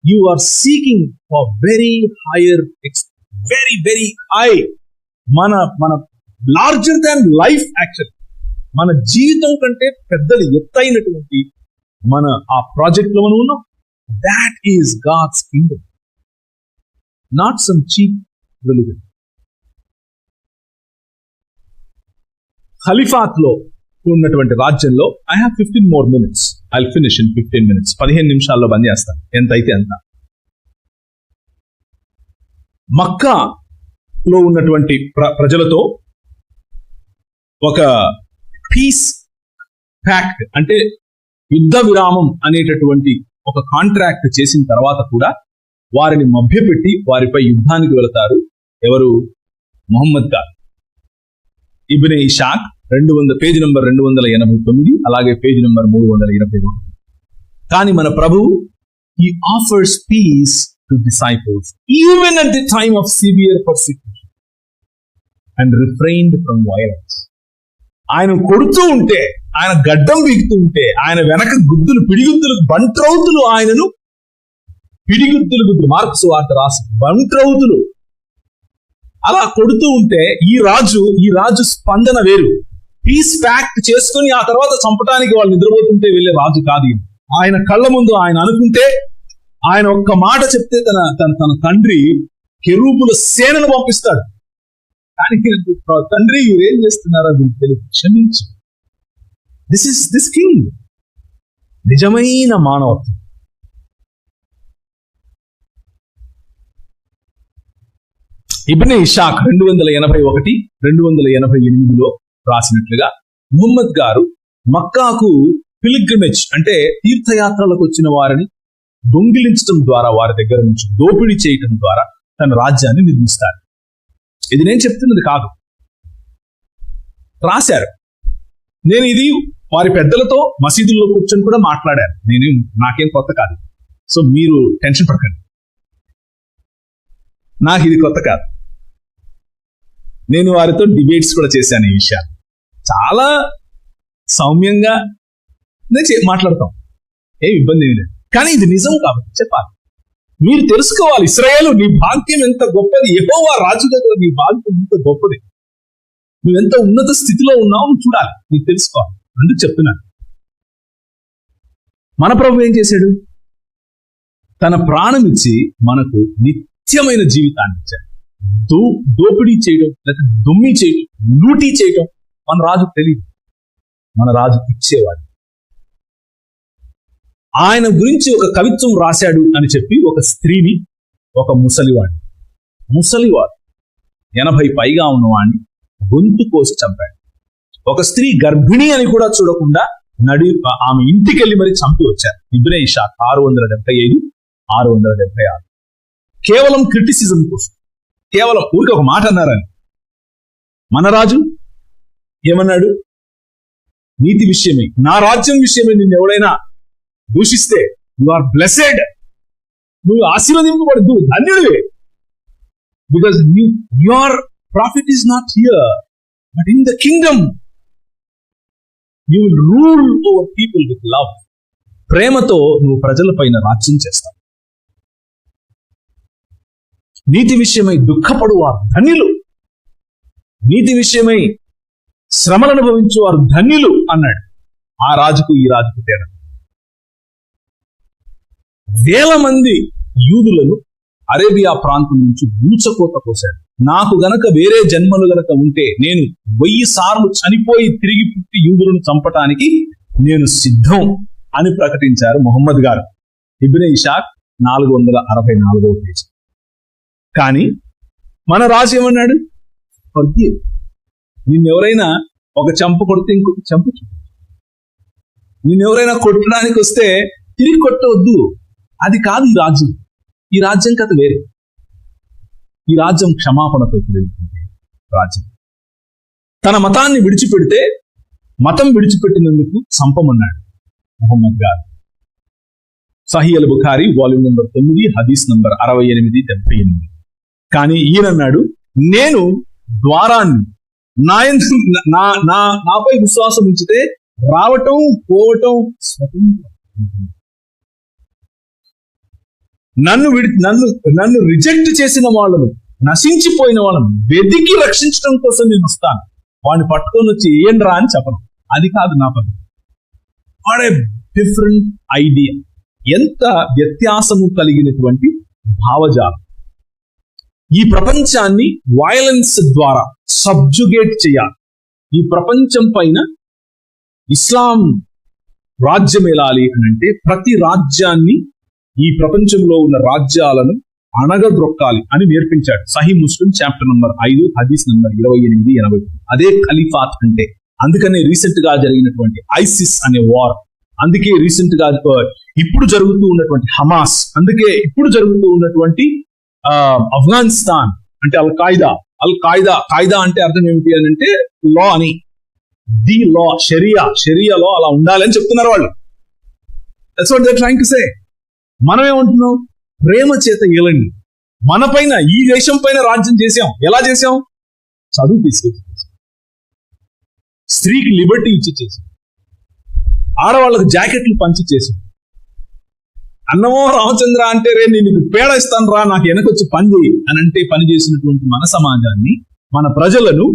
you are seeking for very higher, very very high, మన లార్జర్ దాన్ లైఫ్. యాక్చువల్ మన జీవితం కంటే పెద్దది, ఎత్తైనటువంటి మన ఆ ప్రాజెక్ట్ లో మనం ఉన్నాం. That is God's kingdom, not some cheap religion. ఖలీఫాత్ లో ఉన్నటువంటి రాజ్యంలో I have 15 more minutes. I'll finish in 15 minutes. 15 నిమిషాల్లో బంద్ చేస్తాను, ఎంత అయితే అంత. మక్కాలో ఉన్నటువంటి ప్రజలతో ఒక పీస్ ప్యాక్ట్, అంటే యుద్ధ విరామం అనేటటువంటి ఒక కాంట్రాక్ట్ చేసిన తర్వాత కూడా వారిని మభ్యపెట్టి వారిపై యుద్ధానికి వెళతారు. ఎవరు? ముహమ్మద్ గారు. ఇబ్నే ఇషాక్ పేజీ నంబర్ 289, అలాగే పేజీ నంబర్ 321. కానీ మన ప్రభువు he offers peace to disciples even at the time of severe persecution and refrained from violence. ఆయన కొడుతూ ఉంటే, ఆయన గడ్డం వీగుతూ ఉంటే, ఆయన వెనక పిడిగుద్దులు బంట్రౌతులు ఆయనను మార్క్స్ వార్త రాసి బంట్రౌతులు అలా కొడుతూ ఉంటే ఈ రాజు స్పందన వేరు. పీస్ ప్యాక్ట్ చేసుకుని ఆ తర్వాత చంపడానికి వాళ్ళు నిద్రపోతుంటే వెళ్ళే రాజు కాదు. ఆయన కళ్ళ ముందు ఆయన అనుకుంటే, ఆయన ఒక్క మాట చెప్తే తన తండ్రి కెరూబుల సేనను పంపిస్తాడు. కానీ తండ్రి ఏం చేస్తున్నారో తెలియదు, క్షమించు. దిస్ కింగ్ నిజమైన మానవత్వం. ఇబ్నే ఇషాక్ 281, 288లో రాసినట్లుగా ముహమ్మద్ గారు మక్కాకు పిలిగ్రిమేజ్ అంటే తీర్థయాత్రలకు వచ్చిన వారిని దొంగిలించడం ద్వారా, వారి దగ్గర నుంచి దోపిడీ చేయడం ద్వారా తన రాజ్యాన్ని నిర్మిస్తారు. ఇది నేను చెప్తున్నది కాదు, రాశారు. నేను ఇది వారి పెద్దలతో మసీదుల్లో కూర్చొని కూడా మాట్లాడాను. నాకేం కొత్త కాదు. సో మీరు టెన్షన్ పడకండి, నాకు ఇది కొత్త కాదు. నేను వారితో డిబేట్స్ కూడా చేశాను. ఈ విషయాలు చాలా సౌమ్యంగా మాట్లాడతాం, ఏం ఇబ్బంది ఏమి లేదు. కానీ ఇది నిజం కాబట్టి చెప్పాలి. మీరు తెలుసుకోవాలి, ఇశ్రాయేలు నీ భాగ్యం ఎంత గొప్పది, యెహోవా రాజు దగ్గర నీ భాగ్యం ఎంత గొప్పది, నువ్వెంత ఉన్నత స్థితిలో ఉన్నావు నువ్వు చూడాలి, నీకు తెలుసుకోవాలి. అందుకు చెప్తున్నాను. మన ప్రభు ఏం చేశాడు? తన ప్రాణం ఇచ్చి మనకు నిత్యమైన జీవితాన్ని ఇచ్చాడు. దోపిడీ చేయడం, లేకపోతే దొమ్మి చేయడం, లూటీ చేయడం మన రాజు తెలియదు. మన రాజు ఇచ్చేవాడు. ఆయన గురించి ఒక కవిత్వం రాశాడు అని చెప్పి ఒక స్త్రీని, ఒక ముసలివాడు 80 పైగా ఉన్నవాడిని గొంతు కోసి చంపాడు. ఒక స్త్రీ గర్భిణి అని కూడా చూడకుండా ఆమె ఇంటికి వెళ్ళి మరి చంపి వచ్చారు. ఇబ్నే ఇషాక్ 675, 676. కేవలం క్రిటిసిజం కోసం, కేవలం ఊరికి ఒక మాట అన్నారని. మన రాజు ఏమన్నాడు? నీతి విషయమే, నా రాజ్యం విషయమే నిన్ను ఎవడైనా దూషిస్తే యు ఆర్ బ్లెస్డ్, నువ్వు ఆశీర్వదింపబడదు, ధన్యుడివే. Because your profit is not here but in the kingdom. You will rule over people with love. ప్రేమతో నువ్వు ప్రజల పైన రాజ్యం చేస్తావు. నీతి విషయమై దుఃఖపడు వారు ధన్యులు, నీతి విషయమై శ్రమలు అనుభవించు వారు ధన్యులు అన్నాడు. ఆ రాజుకు ఈ రాజుకు తేడా. వేల మంది యూదులను అరేబియా ప్రాంతం నుంచి ఊచకోత పోశాడు. నాకు గనక వేరే జన్మలు గనక ఉంటే నేను 1000 సార్లు చనిపోయి తిరిగి పుట్టి యూదులను చంపటానికి నేను సిద్ధం అని ప్రకటించారు ముహమ్మద్ గారు. ఇబ్నే ఇషాక్ 464వ పేజీ. కానీ మన రాజు ఏమన్నాడు? నిన్నెవరైనా ఒక చంప కొడితే ఇంకొక చంప, నిన్నెవరైనా కొట్టడానికి వస్తే తిరిగి కొట్టవద్దు. అది కాదు ఈ రాజ్యం. ఈ రాజ్యం కథ వేరే. ఈ రాజ్యం క్షమాపణతో కూడినటువంటి రాజ్యం. తన మతాన్ని విడిచిపెడితే మతం విడిచిపెట్టినందుకు చంపమన్నాడు ముహమ్మద్ గారు. సహీ అల్ బుఖారీ వాల్యూమ్ నంబర్ 9, హదీస్ నంబర్ 68-78. కానీ ఈయనన్నాడు, నేను ద్వారాన్ని నాపై విశ్వాసం ఉంచితే రావటం పోవటం స్వతంత్రం. నన్ను రిజెక్ట్ చేసిన వాళ్ళను, నశించిపోయిన వాళ్ళను వెతికి రక్షించడం కోసం నేను వస్తాను. వాడిని పట్టుకొని వచ్చి ఏంట్రా అని చెప్పను. అది కాదు నా పని. What a different idea. ఎంత వ్యత్యాసము కలిగినటువంటి భావజాలం. ఈ ప్రపంచాన్ని వయలెన్స్ ద్వారా సబ్జుగేట్ చేయాలి. ఈ ప్రపంచం పైన ఇస్లాం రాజ్యం ఏలాలి అని అంటే ప్రతి రాజ్యాన్ని, ఈ ప్రపంచంలో ఉన్న రాజ్యాలను అణగద్రొక్కాలి అని నేర్పించాడు. సహీ ముస్లిం చాప్టర్ నంబర్ 5, హదీస్ నంబర్ 28-80. అదే ఖలీఫాత్ అంటే. అందుకనే రీసెంట్ గా జరిగినటువంటి ఐసిస్ అనే వార్, అందుకే రీసెంట్ గా ఇప్పుడు జరుగుతూ ఉన్నటువంటి హమాస్, అందుకే ఇప్పుడు జరుగుతూ ఉన్నటువంటి ఆఫ్ఘనిస్తాన్ అంటే అల్ ఖాయిదా అంటే అర్థం ఏమిటి అని అంటే లా అని, ది లా, షరియా లా అలా ఉండాలని చెప్తున్నారు వాళ్ళు. That's what they are trying to say. మనం ఏమంటున్నాం? ప్రేమ చేత ఏలండి. మన పైన, ఈ దేశం పైన రాజ్యం చేసాం. ఎలా చేసాం? చదువు తీసుకొచ్చి, స్త్రీకి లిబర్టీ ఇచ్చి చేసాం, ఆడవాళ్ళకు జాకెట్లు పంచి చేసాం. అన్నమో రామచంద్ర అంటే రే నేను నీకు పేడ ఇస్తాను రా, నాకు వెనకొచ్చి పని చేయి అని అంటే పని చేసినటువంటి మన సమాజాన్ని, మన ప్రజలను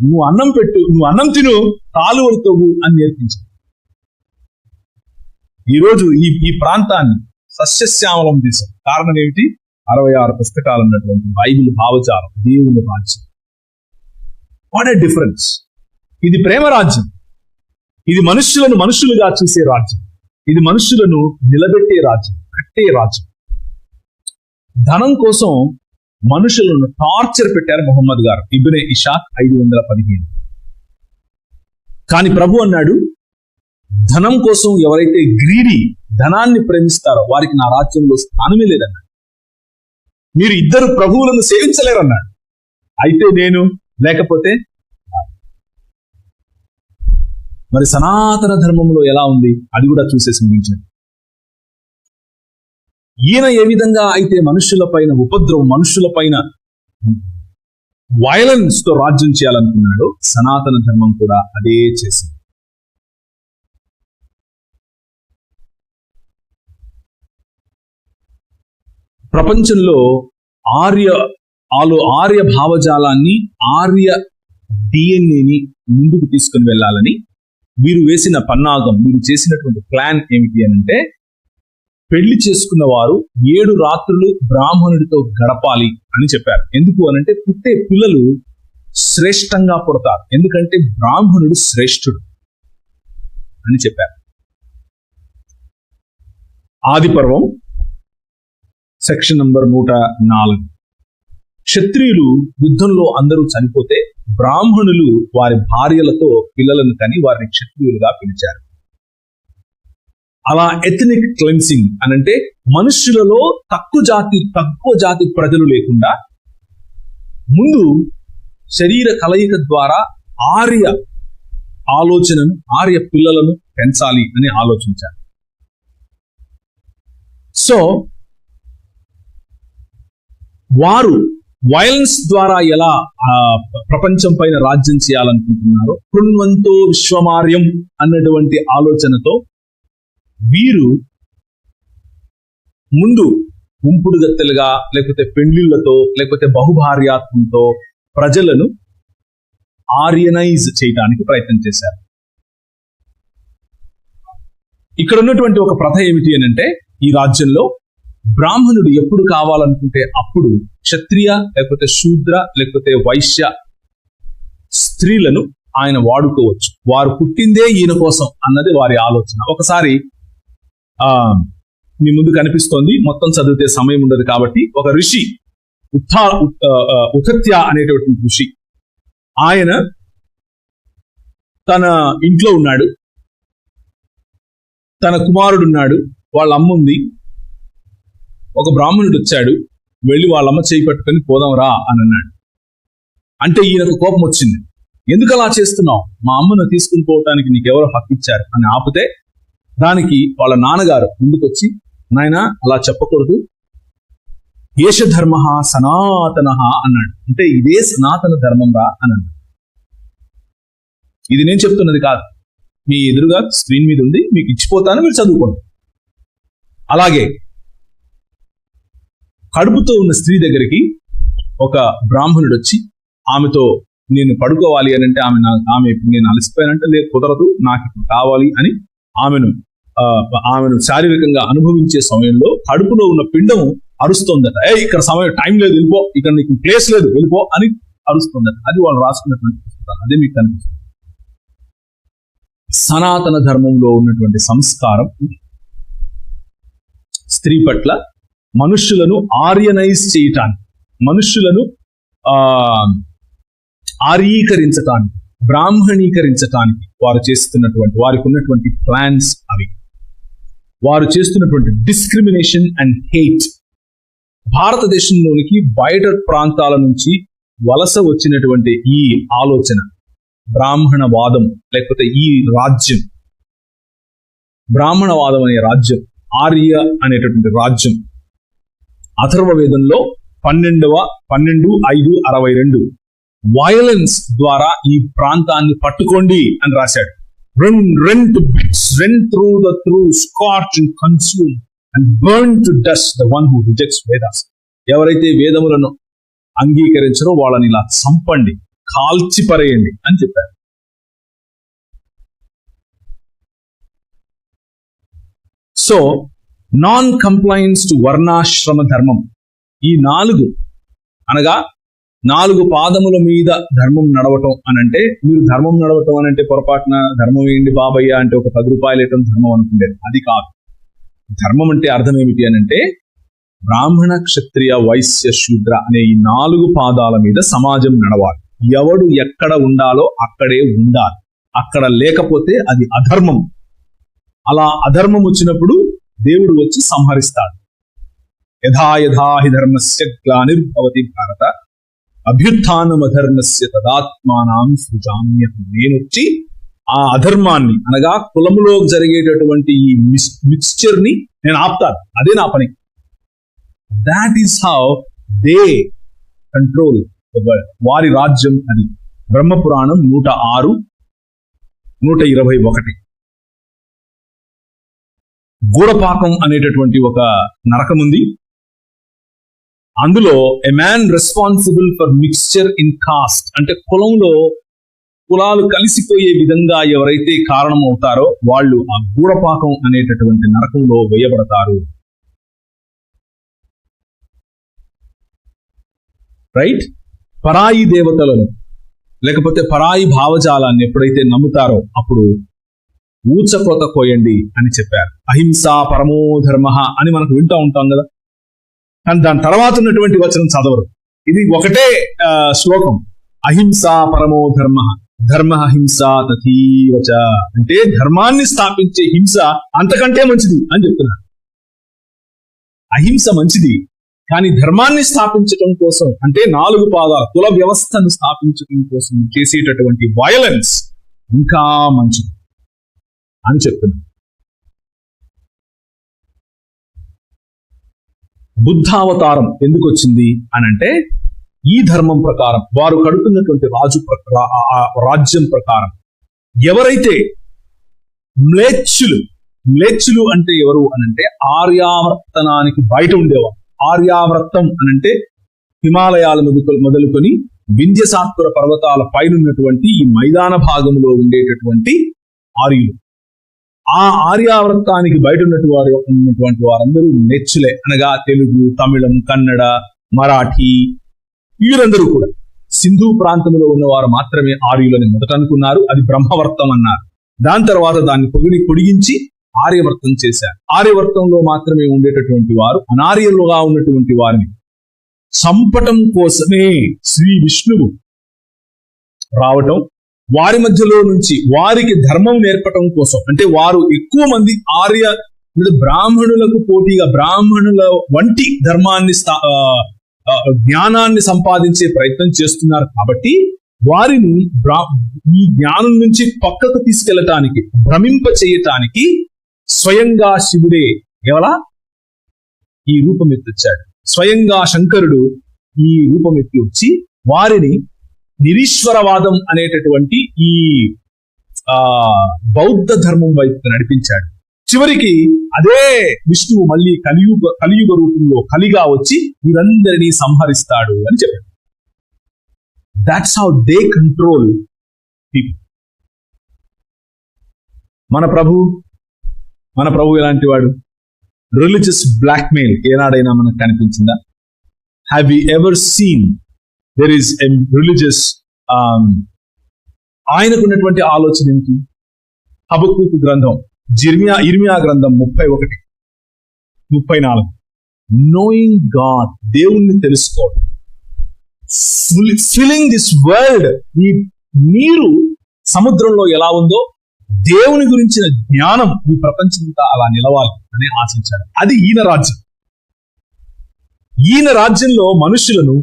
నువ్వు అన్నం పెట్టు, నువ్వు అన్నం తిను, కాలువలు తవ్వు అని నేర్పించు. ఈరోజు ఈ ప్రాంతాన్ని సస్యశ్యామలం చేశాం. కారణం ఏమిటి? 66 పుస్తకాలు ఉన్నటువంటి బైబిల్ భావజాలం, దేవుని రాజ్యం. What a difference! ఇది ప్రేమ రాజ్యం, ఇది మనుష్యులను మనుషులుగా చూసే రాజ్యం, ఇది మనుషులను నిలబెట్టే రాజ్యం, కట్టే రాజ్యం. ధనం కోసం మనుషులను టార్చర్ పెట్టారు మొహమ్మద్ గారు, ఇబ్నే ఇషాక్ 515. కానీ ప్రభు అన్నాడు, ధనం కోసం ఎవరైతే గ్రీడీ, ధనాన్ని ప్రేమిస్తారో వారికి నా రాజ్యంలో స్థానమే లేదన్నాడు. మీరు ఇద్దరు ప్రభువులను సేవించలేరన్నాడు. అయితే నేను, లేకపోతే మరి సనాతన ధర్మంలో ఎలా ఉంది అది కూడా చూసేసి ముగించండి. ఈయన ఏ విధంగా అయితే మనుషుల పైన ఉపద్రవం, మనుషుల పైన వైలెన్స్ తో రాజ్యం చేయాలనుకున్నాడో సనాతన ధర్మం కూడా అదే చేసింది. ప్రపంచంలో ఆర్య భావజాలాన్ని, ఆర్య డిఎన్ఏని ముందుకు తీసుకుని వెళ్ళాలని వీరు వేసిన పన్నాగం, వీరు చేసినటువంటి ప్లాన్ ఏమిటి అని అంటే, పెళ్లి చేసుకున్న వారు 7 రాత్రులు బ్రాహ్మణుడితో గడపాలి అని చెప్పారు. ఎందుకు అనంటే పుట్టే పిల్లలు శ్రేష్టంగా పుడతారు, ఎందుకంటే బ్రాహ్మణుడు శ్రేష్ఠుడు అని చెప్పారు. ఆది పర్వం సెక్షన్ నంబర్ 104. క్షత్రియులు యుద్ధంలో అందరూ చనిపోతే బ్రాహ్మణులు వారి భార్యలతో పిల్లలను కని వారిని క్షత్రియులుగా పిలిచారు. అలా ఎథనిక్ క్లెన్సింగ్ అనంటే మనుష్యులలో తక్కువ జాతి ప్రజలు లేకుండా ముందు శరీర కలయిక ద్వారా ఆర్య ఆలోచనను, ఆర్య పిల్లలను పెంచాలి అని ఆలోచించారు. సో వారు వైలెన్స్ ద్వారా ఎలా ప్రపంచం పైన రాజ్యం చేయాలనుకుంటున్నారో, కృణ్వంతో విశ్వమార్యం అన్నటువంటి ఆలోచనతో వీరు ముందు ఉంపుడు గత్తెలుగా, లేకపోతే పెండ్లిళ్లతో, లేకపోతే బహుభార్యాత్వంతో ప్రజలను ఆర్యనైజ్ చేయడానికి ప్రయత్నం చేశారు. ఇక్కడ ఉన్నటువంటి ఒక ప్రథ ఏమిటి అని అంటే, ఈ రాజ్యంలో బ్రాహ్మణుడు ఎప్పుడు కావాలనుకుంటే అప్పుడు క్షత్రియ, లేకపోతే శూద్ర, లేకపోతే వైశ్య స్త్రీలను ఆయన వాడుకోవచ్చు. వారు పుట్టిందే ఈయన కోసం అన్నది వారి ఆలోచన. ఒకసారి మీ ముందు కనిపిస్తోంది, మొత్తం చదివితే సమయం ఉండదు కాబట్టి, ఒక ఋషి ఉతత్య అనేటటువంటి ఋషి, ఆయన తన ఇంట్లో ఉన్నాడు, తన కుమారుడున్నాడు, వాళ్ళ అమ్ముంది. ఒక బ్రాహ్మణుడు వచ్చాడు, వెళ్ళి వాళ్ళమ్మ చేయి పట్టుకొని పోదాం రా అని అన్నాడు. అంటే ఈయనకు కోపం వచ్చింది. ఎందుకు అలా చేస్తున్నావు? మా అమ్మను తీసుకుని పోవటానికి నీకెవరో హక్కు ఇచ్చారు అని ఆపితే, దానికి వాళ్ళ నాన్నగారు ముందుకొచ్చి, నాయన అలా చెప్పకూడదు, ఏష ధర్మ సనాతన అన్నాడు. అంటే ఇదే సనాతన ధర్మం రా అని అన్నాడు. ఇది నేను చెప్తున్నది కాదు, మీ ఎదురుగా స్క్రీన్ మీద ఉంది, మీకు ఇచ్చిపోతాను, మీరు చదువుకోండి. అలాగే కడుపుతో ఉన్న స్త్రీ దగ్గరికి ఒక బ్రాహ్మణుడు వచ్చి ఆమెతో నేను పడుకోవాలి అని అంటే, ఆమె నేను అలసిపోయానంటే, లేదు కుదరదు, నాకు ఇప్పుడు కావాలి అని ఆమెను శారీరకంగా అనుభవించే సమయంలో కడుపులో ఉన్న పిండం అరుస్తోందట. ఇక్కడ సమయం, టైం లేదు, వెళ్ళిపో, ఇక్కడ నీకు ప్లేస్ లేదు, వెళ్ళిపో అని అరుస్తోందట. అది వాళ్ళు రాసుకున్నటువంటి పుస్తకాలు, అదే మీకు కనిపిస్తుంది. సనాతన ధర్మంలో ఉన్నటువంటి సంస్కారం స్త్రీ పట్ల మనుష్యులను ఆర్యనైజ్ చేయటానికి, మనుష్యులను ఆర్యీకరించటానికి, బ్రాహ్మణీకరించటానికి వారు చేస్తున్నటువంటి, వారికి ఉన్నటువంటి ప్లాన్స్ అవి. వారు చేస్తున్నటువంటి డిస్క్రిమినేషన్ అండ్ హేట్, భారతదేశంలోనికి బయట ప్రాంతాల నుంచి వలస వచ్చినటువంటి ఈ ఆలోచన, బ్రాహ్మణవాదం లేకపోతే ఈ రాజ్యం, బ్రాహ్మణవాదం అనే రాజ్యం, ఆర్య అనేటటువంటి రాజ్యం అథర్వ వేదంలో 12:5:62 వయలెన్స్ ద్వారా ఈ ప్రాంతాన్ని పట్టుకోండి అని రాశాడు. rend to bits, rend through, scorch and consume and burn to dust the one who rejects Vedas. ఎవరైతే వేదములను అంగీకరించరో వాళ్ళని ఇలా చంపండి, కాల్చి పరేయండి అని చెప్పారు. సో నాన్ కంప్లైన్స్ టు వర్ణాశ్రమ ధర్మం, ఈ 4 అనగా 4 పాదముల మీద ధర్మం నడవటం అనంటే, మీరు ధర్మం నడవటం అనంటే పొరపాటున ధర్మం ఏంటి బాబయ్య అంటే ఒక 10 రూపాయలు ఇవ్వటం ధర్మం అనుకుండేది. అది కాదు. ధర్మం అంటే అర్థం ఏమిటి అనంటే, బ్రాహ్మణ, క్షత్రియ, వైశ్య, శూద్ర అనే ఈ 4 పాదాల మీద సమాజం నడవాలి. ఎవడు ఎక్కడ ఉండాలో అక్కడే ఉండాలి. అక్కడ లేకపోతే అది అధర్మం. అలా అధర్మం వచ్చినప్పుడు దేవుడు వచ్చి సంహరిస్తాడు. యథా యథా హి ధర్మస్య గ్లానిర్భవతి భారత అభ్యుత్థానం అధర్మస్య తదాత్మానాం సృజామ్యహం. నేను వచ్చి ఆ అధర్మాన్ని అనగా కులములో జరిగేటటువంటి ఈ మిక్స్చర్ ని నేను ఆపుతాను. అదే నా పని. That is how they control the world. వారి రాజ్యం అది. బ్రహ్మపురాణం 106, 121. గూడపాకం అనేటటువంటి ఒక నరకం ఉంది. అందులో a man responsible for mixture in cost, అంటే కులాలు కలిసిపోయే విధంగా ఎవరైతే కారణం అవుతారో వాళ్ళు ఆ గూడపాకం అనేటటువంటి నరకంలో వేయబడతారు. రైట్? పరాయి దేవతలను లేకపోతే పరాయి భావజాలాన్ని ఎప్పుడైతే నమ్ముతారో అప్పుడు ఊచకోత కోయండి అని చెప్పారు. అహింసా పరమో ధర్మ అని మనకు వింటూ ఉంటాం కదా, కానీ దాని తర్వాత ఉన్నటువంటి వచనం చదవరు. ఇది ఒకటే శ్లోకం. అహింసా పరమో ధర్మ, ధర్మ హింసా తథీవచ, అంటే ధర్మాన్ని స్థాపించే హింస అంతకంటే మంచిది అని చెప్తున్నారు. అహింస మంచిది, కానీ ధర్మాన్ని స్థాపించడం కోసం, అంటే 4 పాదాల కుల వ్యవస్థను స్థాపించడం కోసం చేసేటటువంటి వయలెన్స్ ఇంకా మంచిది అని చెప్తున్నారు. బుద్ధావతారం ఎందుకు వచ్చింది అనంటే, ఈ ధర్మం ప్రకారం వారు కడుతున్నటువంటి రాజ్యం ప్రకారం ఎవరైతే మ్లేచ్చులు అంటే ఎవరు అనంటే ఆర్యావర్తనానికి బయట ఉండేవారు. ఆర్యావర్తం అనంటే హిమాలయాల మొదలుకొని వింధ్యసాత్పుర పర్వతాల పైన ఉన్నటువంటి ఈ మైదాన భాగంలో ఉండేటటువంటి ఆర్యులు. ఆ ఆర్యావర్తానికి బయట ఉన్నటువంటి వారందరూ నెచ్చులే, అనగా తెలుగు, తమిళం, కన్నడ, మరాఠీ, వీరందరూ కూడా సింధు ప్రాంతంలో ఉన్నవారు మాత్రమే ఆర్యులని మొదట అనుకున్నారు. అది బ్రహ్మవర్తం అన్నారు. దాని తర్వాత దాన్ని పొడిగించి ఆర్యవర్తం చేశారు. ఆర్యవర్తంలో మాత్రమే ఉండేటటువంటి వారు అనార్యులుగా ఉన్నటువంటి వారిని చంపటం కోసమే శ్రీ విష్ణువు రావటం, వారి మధ్యలో నుంచి వారికి ధర్మం నేర్పటం కోసం, అంటే వారు ఎక్కువ మంది బ్రాహ్మణులకు పోటీగా బ్రాహ్మణుల వంటి ధర్మాన్ని జ్ఞానాన్ని సంపాదించే ప్రయత్నం చేస్తున్నారు. కాబట్టి వారిని ఈ జ్ఞానం నుంచి పక్కకు తీసుకెళ్లటానికి, భ్రమింప చేయటానికి స్వయంగా శివుడే ఎవలా ఈ రూపమెత్తొచ్చాడు. స్వయంగా శంకరుడు ఈ రూపమెత్తి వచ్చి వారిని నిరీశ్వరవాదం అనేటటువంటి ఈ బౌద్ధ ధర్మం వైపు నడిపించాడు. చివరికి అదే విష్ణువు మళ్ళీ కలియుగ రూపంలో కలిగా వచ్చి వీరందరినీ సంహరిస్తాడు అని చెప్పాడు. That's how they control people. మన ప్రభు ఎలాంటి వాడు? రిలీజియస్ బ్లాక్మెయిల్ ఏనాడైనా మనకు కనిపించిందా? Have you ever seen there is a religious ఆయనకున్నటువంటి ఆలోచన ఏంటి? హబక్కూకు గ్రంథం, ఇర్మియా గ్రంథం 31-34. నోయింగ్ గాడ్, దేవుణ్ణి తెలుసుకోవడం. ఫిల్లింగ్ దిస్ వరల్డ్, ఈ నీరు సముద్రంలో ఎలా ఉందో దేవుని గురించిన జ్ఞానం ఈ ప్రపంచంతా అలా నిలవాలి అని ఆశించాడు. అది ఈయన రాజ్యం. ఈయన రాజ్యంలో మనుషులను,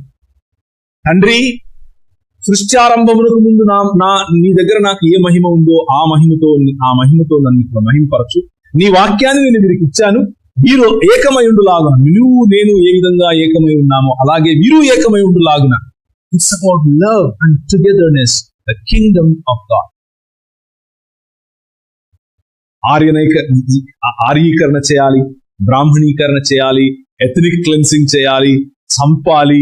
తండ్రి సృష్ట్యారంభమునకు ముందు నీ దగ్గర నాకు ఏ మహిమ ఉందో ఆ మహిమతో నన్ను ఇప్పుడు మహిమపరచు. నీ వాక్యాన్ని నేను వీరికి ఇచ్చాను, వీరు ఏకమై ఉండులాగా, నువ్వు నేను ఏ విధంగా ఏకమై ఉన్నామో అలాగే వీరు ఏకమై ఉండులాగున. It's about love and togetherness, the kingdom of God. ఆర్యీకరణ చేయాలి, బ్రాహ్మణీకరణ చేయాలి, ఎథనిక్ క్లెన్సింగ్ చేయాలి, చంపాలి.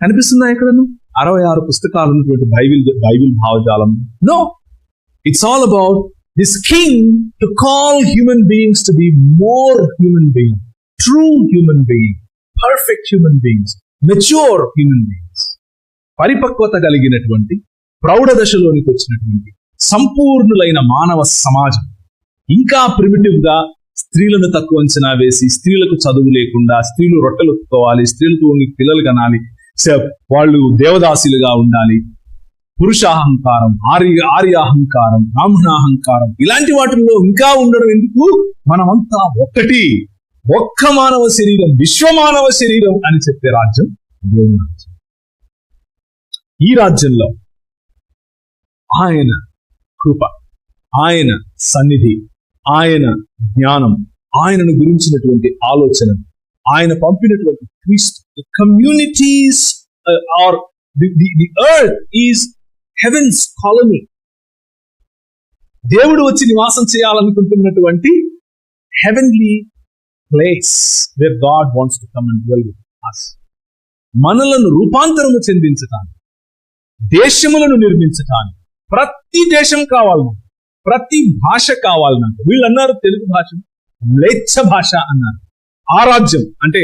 కనిపిస్తుందా ఎక్కడను 66 పుస్తకాలు ఉన్నటువంటి బైబిల్ భావజాలం? No, it's all about this king to call human beings to be more human being, true human being, perfect human beings, mature human beings, పరిపక్వత కలిగినటువంటి ప్రౌఢ దశలోనికి వచ్చినటువంటి సంపూర్ణులైన మానవ సమాజం. ఇంకా ప్రిమిటివ్ గా స్త్రీలను తక్కువ అంచనా వేసి, స్త్రీలకు చదువు లేకుండా, స్త్రీలు రొట్టెలు ఒత్తుకోవాలి, స్త్రీలతో పిల్లలు కనాలి, వాళ్ళు దేవదాసులుగా ఉండాలి, పురుషాహంకారం, ఆర్యాహంకారం, బ్రాహ్మణాహంకారం, ఇలాంటి వాటిల్లో ఇంకా ఉండడం ఎందుకు? మనమంతా ఒక్క మానవ శరీరం, విశ్వమానవ శరీరం అని చెప్పే రాజ్యం దేవుని రాజ్యం. ఈ రాజ్యంలో ఆయన కృప, ఆయన సన్నిధి, ఆయన జ్ఞానం, ఆయనను గురించినటువంటి ఆలోచన, ఆయన పంపినటువంటి క్రీస్తు, communities are the earth is heaven's colony. దేవుడు వచ్చి నివాసం చేయాలనుకుంటున్నటువంటి heavenly place where God wants to come and dwell with us. మనలను రూపాంతరము చెందించటానికి, దేశములను నిర్మించటానికి, ప్రతి దేశం కావాలి నాకు, ప్రతి భాష కావాలి నాకు. వీళ్ళు అన్నారు తెలుగు భాష మ్లేచ్ఛ భాష అన్నారు. ఆ రాజ్యం అంటే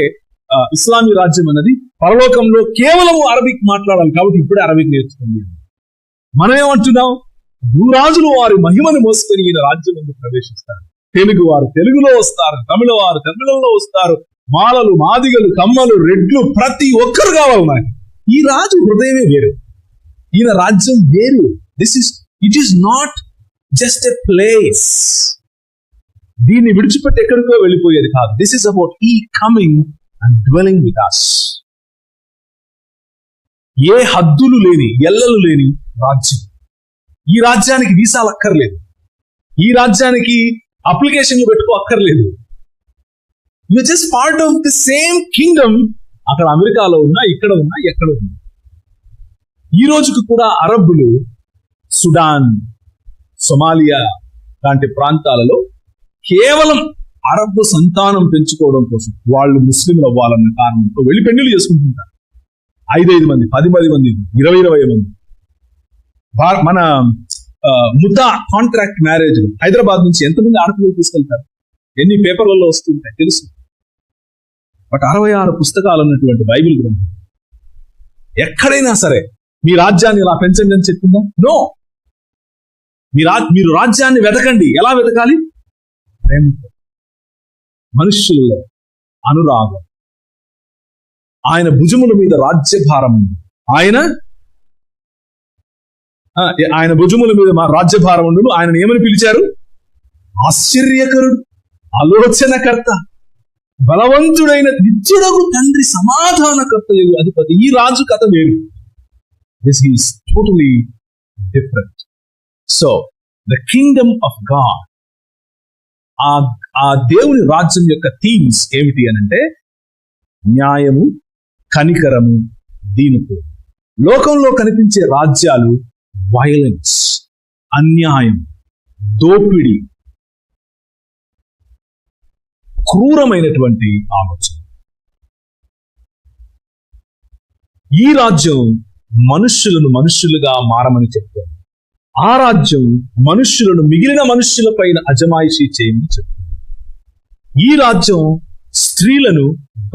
ఇస్లామీ రాజ్యం అన్నది పరలోకంలో కేవలం అరబిక్ మాట్లాడాలి కాబట్టి ఇప్పుడే అరబిక్ నేర్చుకుంది. మనం ఏమంటున్నాం? భూరాజులు వారి మహిమను మోసుకొని ఈయన రాజ్యం ఎందుకు ప్రవేశిస్తారు. తెలుగు వారు తెలుగులో వస్తారు, తమిళ వారు తమిళంలో వస్తారు, మాలలు, మాదిగలు, కమ్మలు, రెడ్లు, ప్రతి ఒక్కరు కావాలి నాకు. ఈ రాజు హృదయమే వేరు, ఈయన రాజ్యం వేరు. It is not just a place. దీన్ని విడిచిపెట్టి ఎక్కడికో వెళ్ళిపోయేది కాదు. దిస్ ఇస్ అబౌట్ ఈ coming and dwelling with us. ఏ హద్దులు లేని, ఎల్లలు లేని రాజ్యం. ఈ రాజ్యానికి వీసాలు అక్కర్లేదు, ఈ రాజ్యానికి అప్లికేషన్లు పెట్టుకో అక్కర్లేదు. You just part of the same Kingdom. అక్కడ అమెరికాలో ఉన్నా, ఇక్కడ ఉన్నా, ఎక్కడ ఉన్నా. ఈ రోజుకు కూడా అరబ్బులు సుడాన్, సొమాలియా లాంటి ప్రాంతాలలో కేవలం అరబ్బు సంతానం పెంచుకోవడం కోసం వాళ్ళు ముస్లింలు అవ్వాలన్న కారణంతో వెళ్ళి పెళ్లిళ్ళు చేసుకుంటుంటారు. 5 మంది, 10 మంది, 20 మంది. మన ముద్దా కాంట్రాక్ట్ మ్యారేజ్ హైదరాబాద్ నుంచి ఎంతమంది ఆడపిల్లలు తీసుకెళ్తారు? ఎన్ని పేపర్లలో వస్తుంటాయి తెలుసు. బట్ 66 పుస్తకాలు ఉన్నటువంటి బైబిల్ గ్రంథం ఎక్కడైనా సరే మీ రాజ్యాన్ని ఇలా పెంచండి అని చెప్పిందా? నో. మీరు రాజ్యాన్ని వెతకండి. ఎలా వెతకాలి? ప్రేమతో, మనుష్యుల్లో అనురాగం. ఆయన భుజముల మీద రాజ్యభారం ఉంది. ఆయన భుజముల మీద రాజ్యభారం ఉండు. ఆయన ఏమని పిలిచారు? ఆశ్చర్యకరుడు, ఆలోచనకర్త, బలవంతుడైన నిత్యుడగు తండ్రి, సమాధానకర్త, అధిపతి. ఈ రాజు కథ వేరు. This is totally different. So the kingdom of God, ఆ దేవుని రాజ్యం యొక్క థీమ్స్ ఏమిటి అనంటే న్యాయము, కనికరము, దీనత్వం. లోకంలో కనిపించే రాజ్యాలు వైలెన్స్, అన్యాయం, దోపిడీ, క్రూరమైనటువంటి ఆలోచన. ఈ రాజ్యం మనుష్యులను మనుష్యులుగా మారమని చెప్తారు. ఆ రాజ్యం మనుష్యులను మిగిలిన మనుష్యుల పైన అజమాయిషీ చేయమని చెప్తుంది. ఈ రాజ్యం స్త్రీలను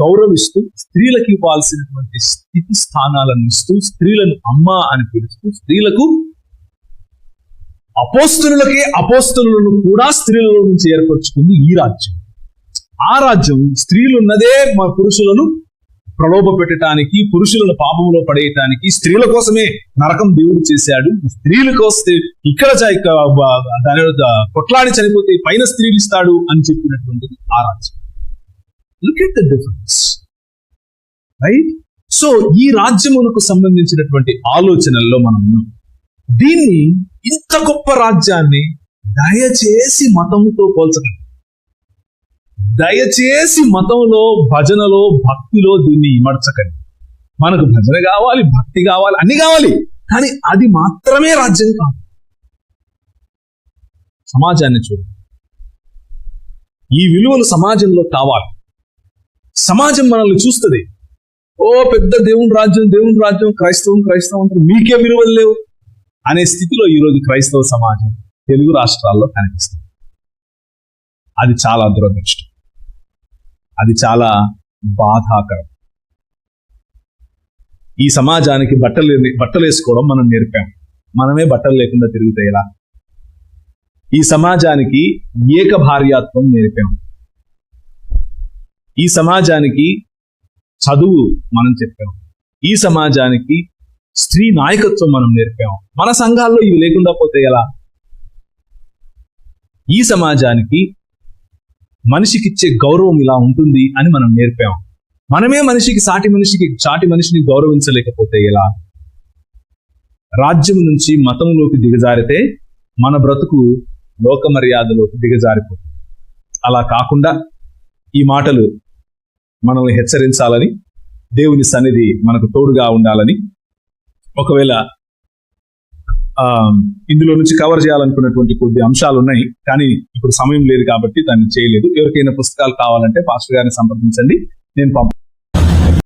గౌరవిస్తూ, స్త్రీలకు ఇవ్వాల్సినటువంటి స్థితి స్థానాలను ఇస్తూ, స్త్రీలను అమ్మ అని పిలుస్తూ, స్త్రీలకు అపోస్తలులకే అపోస్తలులను కూడా స్త్రీలలో నుంచి ఏర్పరచుకుంది ఈ రాజ్యం. ఆ రాజ్యం స్త్రీలున్నదే మా పురుషులను ప్రలోభ పెట్టడానికి, పురుషులను పాపంలో పడేయటానికి, స్త్రీల కోసమే నరకం దేవుడు చేశాడు. స్త్రీలకు వస్తే ఇక్కడ దాని కొట్లాడి చనిపోతే పైన స్త్రీలు ఇస్తాడు అని చెప్పినటువంటిది ఆ రాజ్యం. Look at the difference, right? So ఈ రాజ్యమునకు సంబంధించినటువంటి ఆలోచనల్లో మనం ఉన్నాం. దీన్ని, ఇంత గొప్ప రాజ్యాన్ని దయచేసి మతముతో పోల్చకండి. దయచేసి మతంలో, భజనలో, భక్తిలో దీన్ని ఇమర్చకండి. మనకు భజన కావాలి, భక్తి కావాలి, అన్ని కావాలి, కానీ అది మాత్రమే రాజ్యం కాదు. సమాజాన్ని చూడండి. ఈ విలువలు సమాజంలో కావాలి. సమాజం మనల్ని చూస్తుంది. ఓ పెద్ద దేవుని రాజ్యం, క్రైస్తవం అంటారు, మీకే విలువలు లేవు అనే స్థితిలో ఈరోజు క్రైస్తవ సమాజం తెలుగు రాష్ట్రాల్లో కనిపిస్తుంది. అది చాలా దురదృష్టం, అది చాలా బాధాకరం. ఈ సమాజానికి బట్టలు వేసుకోవడం మనం నేర్పాం. మనమే బట్టలు లేకుండా తిరిగితే ఎలా? ఈ సమాజానికి ఏక భార్యాత్వం నేర్పాం. ఈ సమాజానికి చదువు మనం చెప్పాం. ఈ సమాజానికి స్త్రీ నాయకత్వం మనం నేర్పాం. మన సంఘాల్లో ఇవి లేకుండా పోతే ఎలా? ఈ సమాజానికి మనిషికిచ్చే గౌరవం ఇలా ఉంటుంది అని మనం నేర్పాం. మనమే సాటి మనిషిని గౌరవించలేకపోతే ఎలా? రాజ్యం నుంచి మతంలోకి దిగజారితే మన బ్రతుకు లోక మర్యాదలోకి దిగజారిపోతుంది. అలా కాకుండా ఈ మాటలు మనల్ని హెచ్చరించాలని, దేవుని సన్నిధి మనకు తోడుగా ఉండాలని, ఒకవేళ ఇందులో నుంచి కవర్ చేయాలనుకున్నటువంటి కొద్ది అంశాలు ఉన్నాయి, కానీ ఇప్పుడు సమయం లేదు కాబట్టి దాన్ని చేయలేదు. ఎవరికైనా పుస్తకాలు కావాలంటే పాస్టర్ గారిని సంప్రదించండి, నేను